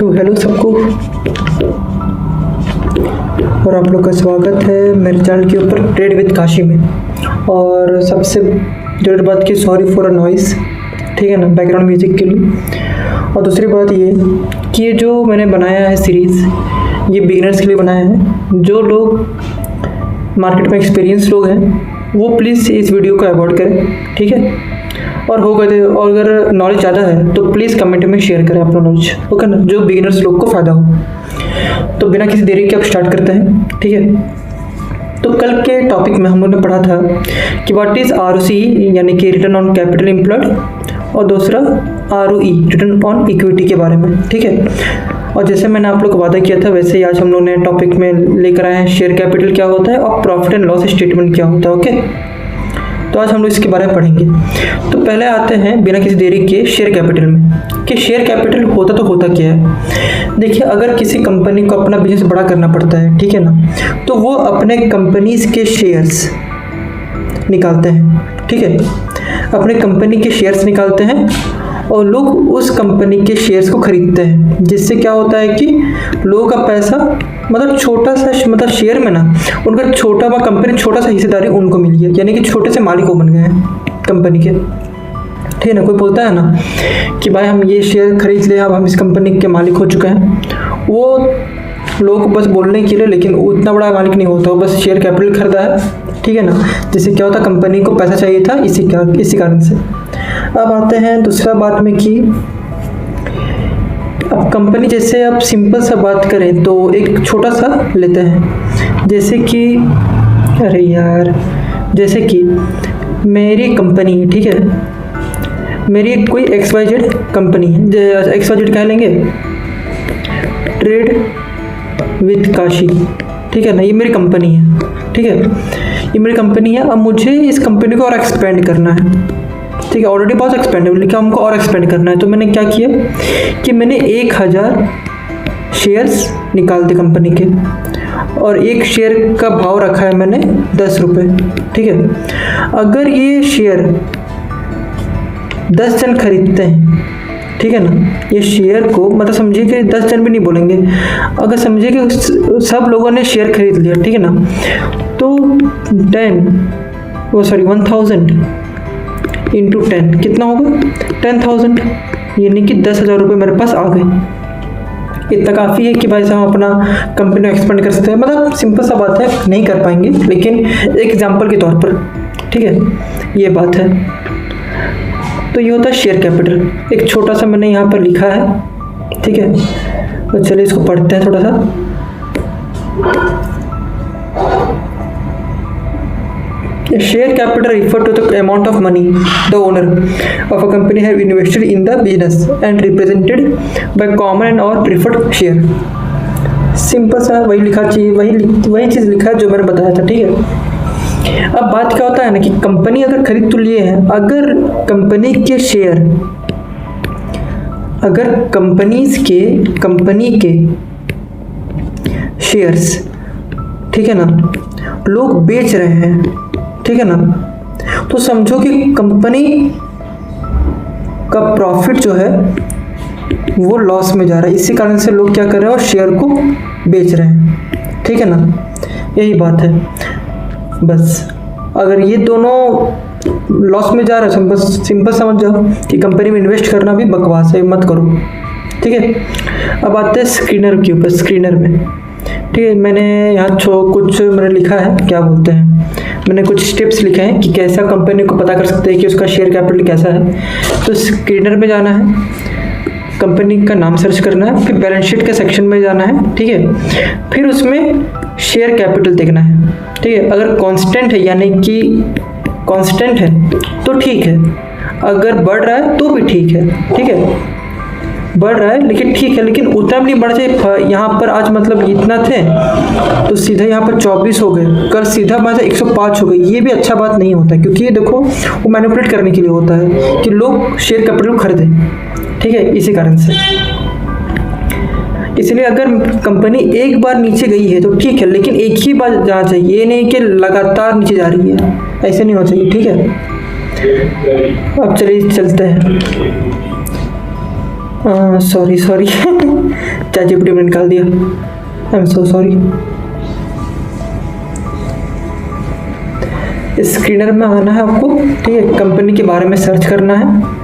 तो हेलो सबको, और आप लोग का स्वागत है मेरे चैनल के ऊपर ट्रेड विद काशी में। और सबसे जरूरी बात की सॉरी फॉर अ नॉइस, ठीक है ना, बैकग्राउंड म्यूजिक के लिए। और दूसरी बात ये कि ये जो मैंने बनाया है सीरीज़, ये बिगिनर्स के लिए बनाया है। जो लोग मार्केट में एक्सपीरियंस लोग हैं वो प्लीज़ इस वीडियो को अवॉइड करें, ठीक है। और और अगर नॉलेज ज़्यादा है तो प्लीज़ कमेंट में शेयर करें अपना नॉलेज, ओके ना, जो बिगिनर्स लोग को फ़ायदा हो। तो बिना किसी देरी के आप स्टार्ट करते हैं, ठीक है। तो कल के टॉपिक में हम लोगों ने पढ़ा था कि व्हाट इज़ ROCE यानी कि रिटर्न ऑन कैपिटल एम्प्लॉयड, और दूसरा ROE रिटर्न ऑन इक्विटी के बारे में, ठीक है। और जैसे मैंने आप लोग को वादा किया था वैसे ही आज हम लोग ने टॉपिक में लेकर आए हैं शेयर कैपिटल क्या होता है और प्रॉफिट एंड लॉस स्टेटमेंट क्या होता है, ओके। तो आज हम लोग इसके बारे में पढ़ेंगे। तो पहले आते हैं बिना किसी देरी के शेयर कैपिटल में, कि शेयर कैपिटल होता क्या है। देखिए, अगर किसी कंपनी को अपना बिजनेस बड़ा करना पड़ता है, ठीक है ना, तो वो अपने कंपनीज के शेयर्स निकालते हैं, ठीक है। अपने कंपनी के शेयर्स निकालते हैं और लोग उस कंपनी के शेयर्स को खरीदते हैं, जिससे क्या होता है कि लोगों का पैसा मतलब छोटा सा मतलब शेयर में ना उनका छोटा व कंपनी छोटा सा हिस्सेदारी उनको मिल गया, यानी कि छोटे से मालिक वो बन गए हैं कंपनी के, ठीक है ना। कोई बोलता है ना कि भाई हम ये शेयर खरीद ले, अब हम इस कंपनी के मालिक हो चुके हैं, वो लोग बस बोलने के लिए, लेकिन उतना बड़ा मालिक नहीं होता, वो बस शेयर कैपिटल खरीदा है, ठीक है ना। जिससे क्या होता, कंपनी को पैसा चाहिए था इसी कारण से। अब आते हैं दूसरा बात में कि अब कंपनी, जैसे आप सिंपल सा बात करें तो एक छोटा सा लेते हैं, जैसे कि अरे यार, जैसे कि मेरी कंपनी है, ठीक है। मेरी कोई XYZ कंपनी है, XYZ कह लेंगे, ट्रेड विद काशी, ठीक है ना। ये मेरी कंपनी है, ठीक है, ये मेरी कंपनी है। अब मुझे इस कंपनी को और एक्सपेंड करना है, ठीक है। ऑलरेडी बहुत एक्सपेंडेबल लिखा, हमको और एक्सपेंड करना है। तो मैंने क्या किया कि मैंने 1000 शेयर्स निकाल दिए कंपनी के, और एक शेयर का भाव रखा है मैंने 10 रुपये, ठीक है। अगर ये शेयर 10 जन खरीदते हैं, ठीक है ना, ये शेयर को मतलब समझिए कि 10 जन भी नहीं बोलेंगे, अगर समझिए कि सब लोगों ने शेयर खरीद लिया, ठीक है ना, तो 1000 इंटू 10 कितना होगा, 10,000, यानी कि 10,000 रुपये मेरे पास आ गए। इतना काफ़ी है कि भाई साहब अपना कंपनी को एक्सपेंड कर सकते हैं। मतलब सिंपल सा बात है, नहीं कर पाएंगे, लेकिन एक एग्जांपल के तौर पर, ठीक है, ये बात है। तो ये होता है शेयर कैपिटल, एक छोटा सा मैंने यहाँ पर लिखा है, ठीक है। तो चलिए इसको पढ़ते हैं थोड़ा सा। Share capital refer to the amount of money the owner of a company have invested in the business and represented by common or preferred share। Simple सा वही लिखा चाहिए, वही चीज़ लिखा है जो मैंने बताया था, ठीक है। अब बात क्या होता है ना कि कंपनी अगर खरीद तो लिए हैं, अगर कंपनी के शेयर, अगर कंपनी के शेयर्स, ठीक है ना, लोग बेच रहे हैं, ठीक है ना, तो समझो कि कंपनी का प्रॉफिट जो है वो लॉस में जा रहा है। इसी कारण से लोग क्या कर रहे हैं, और शेयर को बेच रहे हैं, ठीक है ना। यही बात है बस। अगर ये दोनों लॉस में जा रहा है, बस सिंपल समझ जाओ कि कंपनी में इन्वेस्ट करना भी बकवास है, मत करो, ठीक है। अब आते हैं स्क्रीनर के ऊपर, स्क्रीनर में, ठीक है। मैंने यहाँ कुछ मैंने लिखा है, क्या बोलते हैं, मैंने कुछ स्टेप्स लिखे हैं कि कैसा कंपनी को पता कर सकते हैं कि उसका शेयर कैपिटल कैसा है। तो स्क्रीनर में जाना है, कंपनी का नाम सर्च करना है, फिर बैलेंस शीट के सेक्शन में जाना है, ठीक है। फिर उसमें शेयर कैपिटल देखना है, ठीक है। अगर कांस्टेंट है, यानी कि कांस्टेंट है तो ठीक है, अगर बढ़ रहा है तो भी ठीक है, ठीक है, बढ़ रहा है लेकिन ठीक है, लेकिन उतना भी नहीं बढ़ जाए। यहाँ पर आज मतलब इतना थे तो सीधा यहाँ पर 24 हो गए, कल सीधा मतलब 105 हो गए। ये भी अच्छा बात नहीं होता, क्योंकि ये देखो वो मैनिपुलेट करने के लिए होता है कि लोग शेयर कैपिटल खरीदें, ठीक है, इसी कारण से। इसलिए अगर कंपनी एक बार नीचे गई है तो ठीक है, लेकिन एक ही बार जाना चाहिए, ये नहीं कि लगातार नीचे जा रही है, ऐसे नहीं होना चाहिए, ठीक है। अब चलिए चलते हैं, सॉरी ChatGPT में निकाल दिया। I am so sorry. Screener में आना है आपको, ठीक है, कंपनी के बारे में सर्च करना है।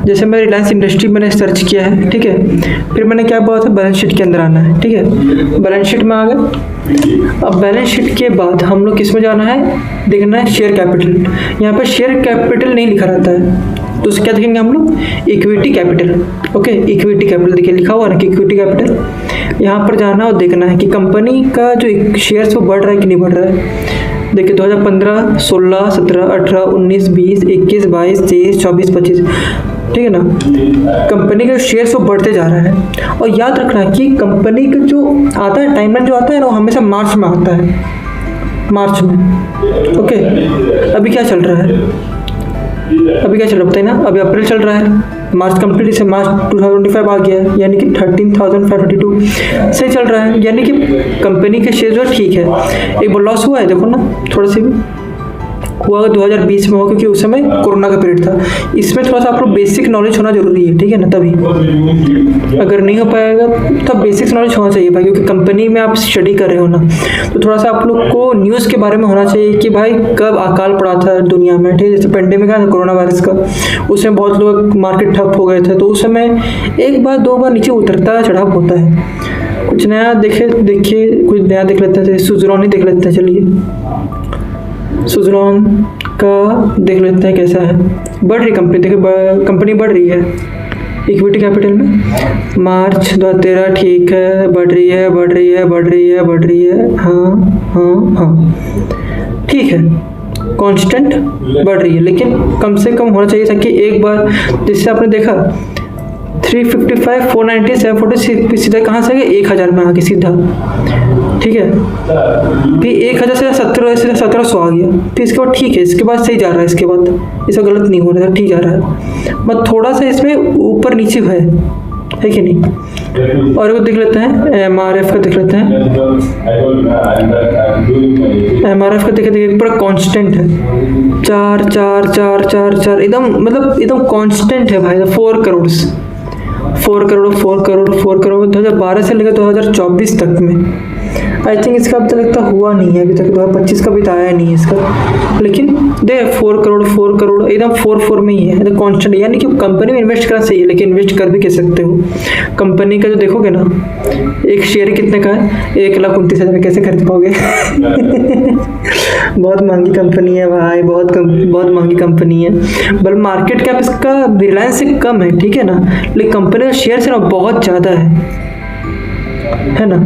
जैसे मैं रिलायंस इंडस्ट्री मैंने सर्च किया है, ठीक है, फिर मैंने क्या बोला था, बैलेंस शीट के अंदर आना है, ठीक है, बैलेंस शीट में आ गए। अब बैलेंस शीट के बाद हम लोग किस में जाना है, देखना है शेयर कैपिटल। यहाँ पर शेयर कैपिटल नहीं लिखा रहता है, तो उससे क्या देखेंगे हम लोग, equity capital. Okay, equity capital देखिए लिखा हुआ है ना कि इक्विटी कैपिटल। यहाँ पर जाना और देखना है कि कंपनी का जो शेयर्स वो बढ़ रहा है कि नहीं बढ़ रहा है। देखिए 2015, 16, 17, 18, 19, 20, 21, 22, 23, 24, 25, ठीक है ना, कंपनी के शेयर्स वो बढ़ते जा रहा है। और याद रखना कि कंपनी का जो आता है टाइमलाइन जो आता है ना, वो हमेशा मार्च में आता है, मार्च में। ओके, अभी क्या चल रहा है, अभी क्या चल रहा है बताइए ना, अभी अप्रैल चल रहा है, मार्च कंप्लीट से मार्च 2025 आ गया है, यानी कि 13,522 से चल रहा है, यानी कि कंपनी के शेयर जो ठीक है। एक बार लॉस हुआ है देखो ना, थोड़ा सा भी हुआ 2020 में हो, क्योंकि उस समय कोरोना का पीरियड था। इसमें थोड़ा सा आप लोग बेसिक नॉलेज होना जरूरी है, ठीक है ना, तभी अगर नहीं हो पाएगा तब बेसिक नॉलेज होना चाहिए भाई, क्योंकि कंपनी में आप स्टडी कर रहे हो ना, तो थोड़ा सा आप लोग को न्यूज़ के बारे में होना चाहिए कि भाई कब अकाल पड़ा था दुनिया में, ठीक है, जैसे पेंडेमिक आया था कोरोना वायरस का, उसमें बहुत लोग मार्केट ठप हो गए थे, तो उस समय एक बार दो बार नीचे उतरता है, चढ़ाव होता है। कुछ नया देखिए कुछ नया देख लेते हैं, सुज़लॉन ही देख लेते हैं, चलिए सुज़लॉन का देख लेते हैं कैसा है। बढ़ रही कंपनी, देखिए कंपनी बढ़ रही है इक्विटी कैपिटल में। मार्च 2013 ठीक है, बढ़ रही है, बढ़ रही है, बढ़ रही है, बढ़ रही है, हाँ हाँ हाँ, ठीक है, कांस्टेंट बढ़ रही है, लेकिन कम से कम होना चाहिए था कि एक बार, जिससे आपने देखा 355, 490, 740 सीधा कहाँ से गए, 1000 में आके सीधा, ठीक है, फिर 1000 से 1700 आ गया, फिर इसके बाद ठीक है, इसके बाद सही जा रहा है, इसके बाद इसका गलत नहीं हो रहा है, ठीक जा रहा है, बस थोड़ा सा इसमें ऊपर नीचे है कि नहीं। और वो देख लेते हैं MRF का, देख लेते हैं MRF का, देखिए पूरा कांस्टेंट है, 4 4 4 4 4, एकदम मतलब एकदम कांस्टेंट है भाई, 4 करोड़ 2012 से लेकर 2024 तक में। आई थिंक इसका अभी तक लगता हुआ नहीं है, अभी तक 2025 का भी तो आया नहीं है इसका, लेकिन दे 4 करोड़ एकदम 4 में ही है, एकदम कॉन्स्टेंट, यानी कि कंपनी में इन्वेस्ट करना चाहिए, लेकिन इन्वेस्ट कर भी कह सकते हो। कंपनी का जो देखोगे ना, एक शेयर कितने का है, 1,29,000, कैसे खरीद पाओगे बहुत महंगी कंपनी है भाई, बहुत महंगी कंपनी है, बल्कि मार्केट कैप इसका रिलायंस से कम है, ठीक है ना, लेकिन कंपनी का शेयर से ना बहुत ज़्यादा है ना,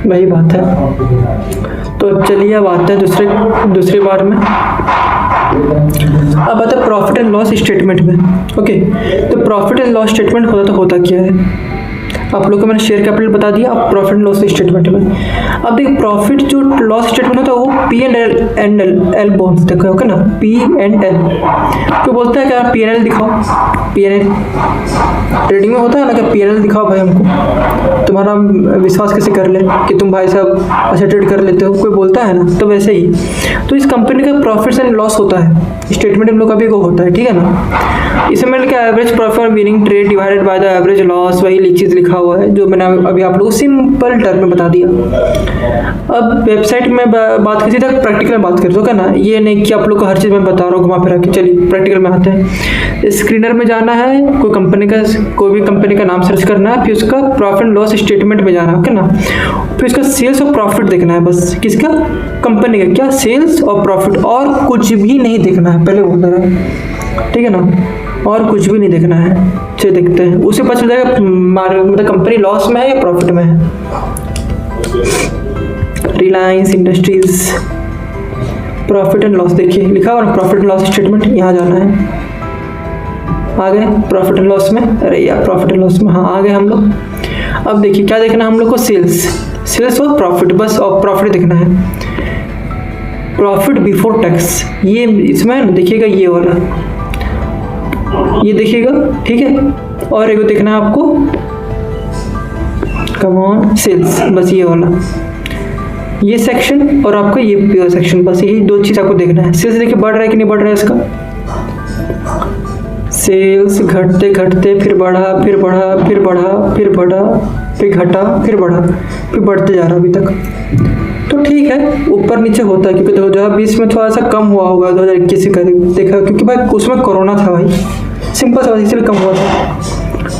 वही बात है। तो चलिए अब आते हैं दूसरी बार में, अब आता है प्रॉफिट एंड लॉस स्टेटमेंट में। ओके, तो प्रॉफिट एंड लॉस स्टेटमेंट होता क्या है, आप लोग को मैंने शेयर कैपिटल बता दिया। अब प्रॉफिट एंड लॉस स्टेटमेंट में, अब देखिए प्रॉफिट जो लॉस स्टेटमेंट होता है वो P&L बोलते हैं, ओके ना, P&L तो बोलता है क्या, P&L दिखाओ, P&L ट्रेडिंग में होता है ना, क्या P&L दिखाओ भाई हमको, तुम्हारा विश्वास कैसे कर ले कि तुम भाई साहब अच्छा ट्रेड कर लेते हो, कोई बोलता है ना, तो वैसे ही तो इस कंपनी का प्रॉफिट एंड लॉस होता है, स्टेटमेंट हम लोग का भी वो होता है, ठीक है ना। इसमें मैंने क्या, average profit meaning trade divided by the average loss, वही चीज़ लिखा हुआ है जो मैंने अभी आप लोगों को सिंपल टर्म में बता दिया। अब वेबसाइट में बात की सीधा प्रैक्टिकल में बात करते हो क्या ना, ये नहीं कि आप लोग को हर चीज़ में बता रहा हूँ घुमा फिरा के। चलिए प्रैक्टिकल में आते हैं। स्क्रीनर में जाना है, कोई भी कंपनी का नाम सर्च करना है, फिर उसका प्रॉफिट लॉस स्टेटमेंट में जाना है, ओके ना, फिर उसका सेल्स और प्रॉफिट देखना है, बस किसका, कंपनी का, क्या सेल्स और प्रॉफिट, और कुछ भी नहीं देखना है, पहले बोल रहा है, ठीक है ना, और कुछ भी नहीं देखना है। चलिए देखते हैं, उसे पता चल जाएगा मतलब कंपनी लॉस में है या प्रॉफिट में है। Reliance industries profit and loss, देखिए लिखा हुआ ना प्रॉफिट एंड लॉस स्टेटमेंट, यहाँ जाना है, आ गए प्रॉफिट एंड लॉस में, अरे यार प्रॉफिट एंड लॉस में, हाँ आ गए हम लोग। अब देखिए क्या देखना है हम लोग को, सेल्स और प्रॉफिट, बस और प्रॉफिट देखना है, प्रॉफिट बिफोर टैक्स, ये इसमें देखिएगा ये वाला, ये देखिएगा, ठीक है। और एक देखना है आपको, कम ऑन सेल्स, बस ये वाला, ये सेक्शन और आपका ये प्योर सेक्शन, बस यही दो चीज़ आपको देखना है। सेल्स देखिए बढ़ रहा है कि नहीं बढ़ रहा है इसका, सेल्स घटते घटते फिर बढ़ा, फिर बढ़ा, फिर बढ़ा, फिर बढ़ा, फिर घटा, फिर बढ़ा, फिर बढ़ते जा रहा अभी तक। तो ठीक है, ऊपर नीचे होता है, क्योंकि 2020 में थोड़ा सा कम हुआ होगा 2021 के करीब देखा, क्योंकि भाई उसमें कोरोना था भाई, सिंपल सा इसलिए कम हुआ था।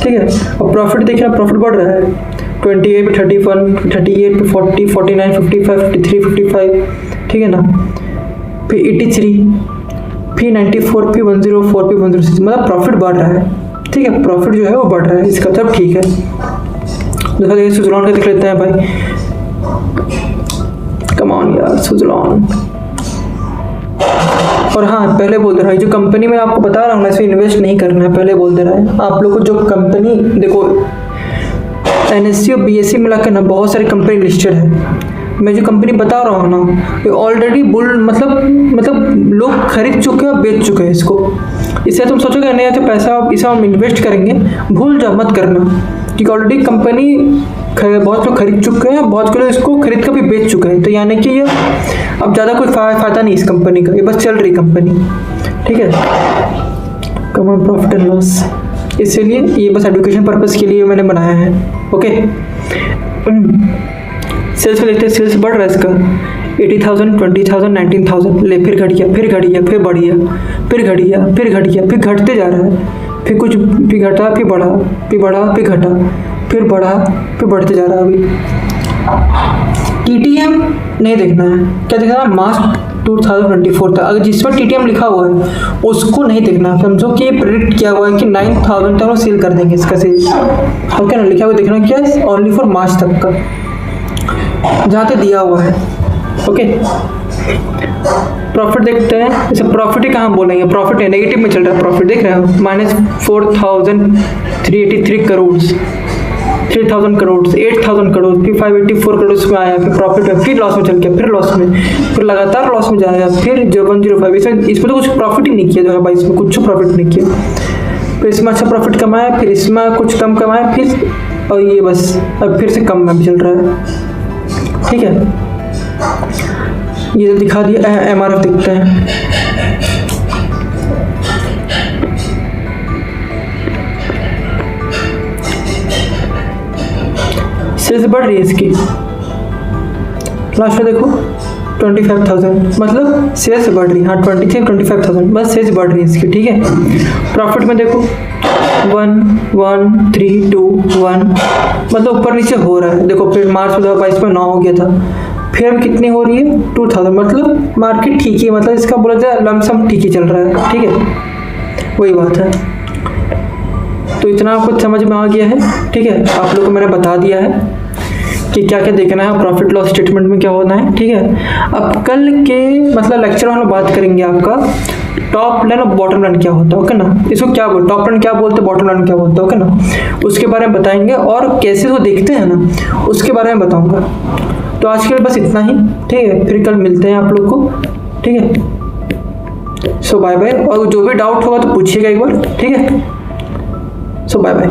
ठीक है, और प्रॉफिट देखना, प्रॉफिट बढ़ रहा है 28 पे 31, 38 पे 40, 49, 55, 53, 55, ठीक है ना, फिर 83, फिर 94, फिर 104, फिर 106, मतलब प्रॉफिट बढ़ रहा है। ठीक है, प्रॉफिट जो है वो बढ़ रहा है, इसका मतलब ठीक है। देखा देखिए सुज़लॉन का देख लेते हैं भाई, कम ऑन यार सुज़लॉन। और हाँ, पहले बोल दे रहा है, जो कंपनी में आपको बता रहा हूँ ना, इसमें इन्वेस्ट नहीं करना है, पहले बोल दे रहा है आप लोग को। जो कंपनी देखो, NSE और BSE मिला के ना बहुत सारी कंपनी लिस्टेड है। मैं जो कंपनी बता रहा हूँ ना, ये ऑलरेडी बुल मतलब लोग खरीद चुके हैं और बेच चुके हैं इसको। इससे तुम सोचोगे नहीं तो पैसा इसे हम इन्वेस्ट करेंगे, भूल जाओ, मत करना, क्योंकि ऑलरेडी कंपनी बहुत लोग खरीद चुके हैं, बहुत लोग इसको खरीद कर भी बेच चुके हैं। तो यानी कि ये अब ज़्यादा कोई फ़ायदा नहीं इस कंपनी का, ये बस चल रही कंपनी। ठीक है, कम प्रॉफिट एंड लॉस, इसीलिए ये बस एजुकेशन पर्पज़ के लिए मैंने बनाया है। ओके, सेल्स में देखते हैं, सेल्स बढ़ रहा है इसका 80,000, 20,000, 19,000, ले फिर घट गया, फिर घट गया, फिर बढ़ गया, फिर घट गया, फिर घट गया, फिर घटते जा रहा है, फिर कुछ फिर घटा, फिर बढ़ा, फिर बढ़ा, फिर घटा, फिर बढ़ा, फिर बढ़ते जा रहा है। अभी TTM नहीं देखना है, क्या देखना है, मार्च 2024 तक। अगर जिसमें TTM लिखा हुआ है उसको नहीं देखना है। समझो कि ये प्रेडिक्ट किया हुआ है कि 9,000 तक सेल कर देंगे इसका सेल। ओके ना, लिखा हुआ देखना क्या है, ओनली फॉर मार्च तक का, जहाँ तक दिया हुआ है। ओके, प्रॉफिट देखते हैं। जैसे प्रॉफिट ही कहाँ बोलेंगे, प्रॉफिट है नेगेटिव में चल रहा है, प्रॉफिट देख रहे हो -4,383 करोड़, 3,000 करोड़, 8,000 करोड़, फिर 584 करोड़ में आया, फिर प्रॉफिट में, फिर लॉस में चल गया, फिर लॉस में, फिर लगातार लॉस में जाएगा, फिर 105। इसमें तो कुछ प्रॉफिट ही नहीं किया 2022 में, कुछ प्रॉफिट नहीं किया। फिर इसमें अच्छा प्रॉफिट कमाया, फिर इसमें कुछ कम कमाया, फिर और ये बस अब फिर से कम में चल रहा है। ठीक है, ये दिखा दिया। MRF दिखते हैं, सेल्स बढ़ रही है इसकी, लास्ट में देखो 25,000, मतलब सेल्स बढ़ रही है। हाँ, 25,000 बस सेल्स बढ़ रही है इसकी। ठीक है, प्रॉफिट में देखो 1,1,3,2,1, मतलब ऊपर नीचे हो रहा है। देखो फिर मार्च 2022 में 9 हो गया था, फिर अब कितनी हो रही है 2,000, मतलब मार्केट ठीक ही, मतलब इसका बोला जाए लमसम ठीक ही चल रहा है। ठीक है, वही बात है। तो इतना कुछ समझ में आ गया है। ठीक है, आप लोगों को मैंने बता दिया है कि क्या क्या देखना है, प्रॉफिट लॉस स्टेटमेंट में क्या होना है। ठीक है, अब कल के मतलब लेक्चर में हम बात करेंगे आपका टॉप लाइन और बॉटम लाइन क्या होता है। ओके ना, इसको क्या बोलते, टॉप लाइन क्या बोलते हैं, बॉटम लाइन क्या बोलते हैं। ओके ना, उसके बारे में बताएंगे और कैसे वो देखते हैं ना उसके बारे में बताऊंगा। तो आज के लिए बस इतना ही। ठीक है, फिर कल मिलते हैं आप लोग को। ठीक है, सो बाय बाय, और जो भी डाउट होगा तो पूछिएगा एक बार। ठीक है, सो बाय बाय।